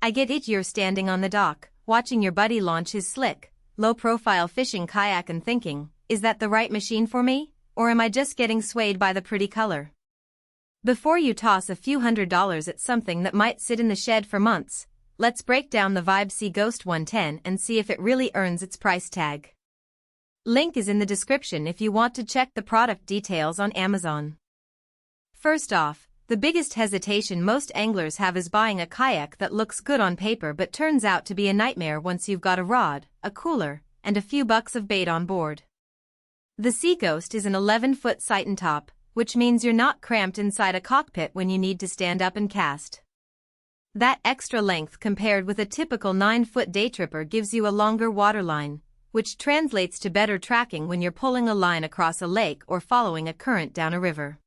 I get it, you're standing on the dock, watching your buddy launch his slick, low-profile fishing kayak and thinking, is that the right machine for me, or am I just getting swayed by the pretty color? Before you toss a few $100s at something that might sit in the shed for months, let's break down the Vibe Sea Ghost 110 and see if it really earns its price tag. Link is in the description if you want to check the product details on Amazon. First off, the biggest hesitation most anglers have is buying a kayak that looks good on paper but turns out to be a nightmare once you've got a rod, a cooler, and a few bucks of bait on board. The Sea Ghost is an 11-foot sight and top, which means you're not cramped inside a cockpit when you need to stand up and cast. That extra length compared with a typical 9-foot day tripper gives you a longer waterline, which translates to better tracking when you're pulling a line across a lake or following a current down a river.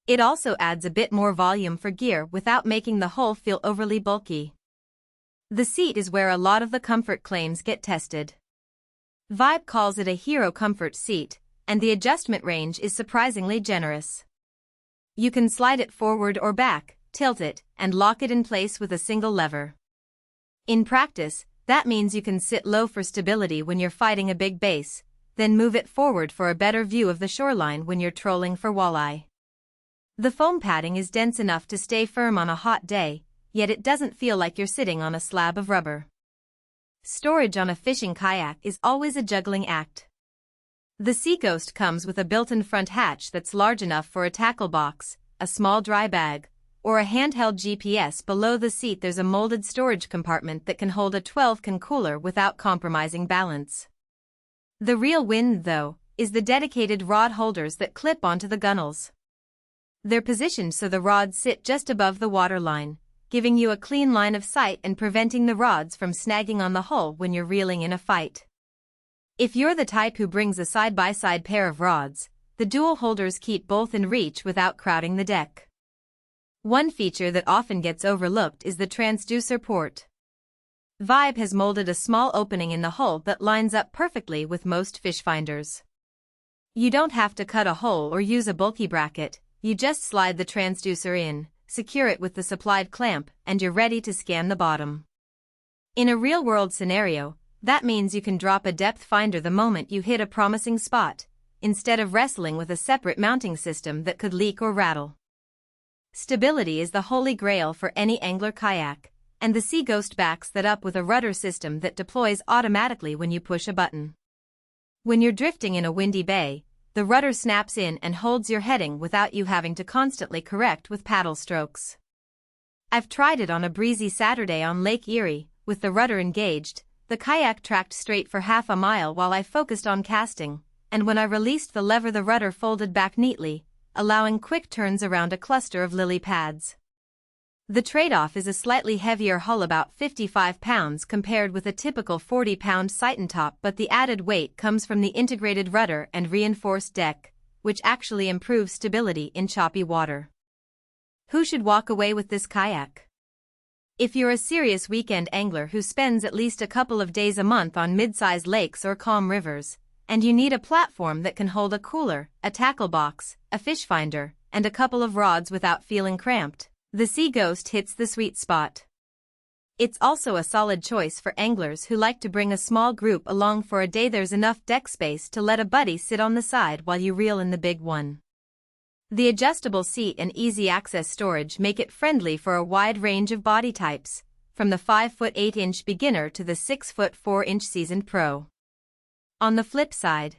It also adds a bit more volume for gear without making the hull feel overly bulky. The seat is where a lot of the comfort claims get tested. Vibe calls it a hero comfort seat, and the adjustment range is surprisingly generous. You can slide it forward or back, tilt it, and lock it in place with a single lever. In practice, that means you can sit low for stability when you're fighting a big bass, then move it forward for a better view of the shoreline when you're trolling for walleye. The foam padding is dense enough to stay firm on a hot day, yet it doesn't feel like you're sitting on a slab of rubber. Storage on a fishing kayak is always a juggling act. The Sea Ghost comes with a built-in front hatch that's large enough for a tackle box, a small dry bag, or a handheld GPS. Below the seat there's a molded storage compartment that can hold a 12-can cooler without compromising balance. The real win, though, is the dedicated rod holders that clip onto the gunnels. They're positioned so the rods sit just above the waterline, giving you a clean line of sight and preventing the rods from snagging on the hull when you're reeling in a fight. If you're the type who brings a side-by-side pair of rods, the dual holders keep both in reach without crowding the deck. One feature that often gets overlooked is the transducer port. Vibe has molded a small opening in the hull that lines up perfectly with most fish finders. You don't have to cut a hole or use a bulky bracket, you just slide the transducer in, secure it with the supplied clamp, and you're ready to scan the bottom. In a real-world scenario, that means you can drop a depth finder the moment you hit a promising spot, instead of wrestling with a separate mounting system that could leak or rattle. Stability is the holy grail for any angler kayak, and the Sea Ghost backs that up with a rudder system that deploys automatically when you push a button. When you're drifting in a windy bay, the rudder snaps in and holds your heading without you having to constantly correct with paddle strokes. I've tried it on a breezy Saturday on Lake Erie. With the rudder engaged, the kayak tracked straight for half a mile while I focused on casting, and when I released the lever the rudder folded back neatly, allowing quick turns around a cluster of lily pads. The trade-off is a slightly heavier hull, about 55 pounds compared with a typical 40-pound sight and top, but the added weight comes from the integrated rudder and reinforced deck, which actually improves stability in choppy water. Who should walk away with this kayak? If you're a serious weekend angler who spends at least a couple of days a month on mid-sized lakes or calm rivers, and you need a platform that can hold a cooler, a tackle box, a fish finder, and a couple of rods without feeling cramped, the Sea Ghost hits the sweet spot. It's also a solid choice for anglers who like to bring a small group along for a day. There's enough deck space to let a buddy sit on the side while you reel in the big one. The adjustable seat and easy access storage make it friendly for a wide range of body types, from the 5-foot 8-inch beginner to the 6-foot 4-inch seasoned pro. On the flip side,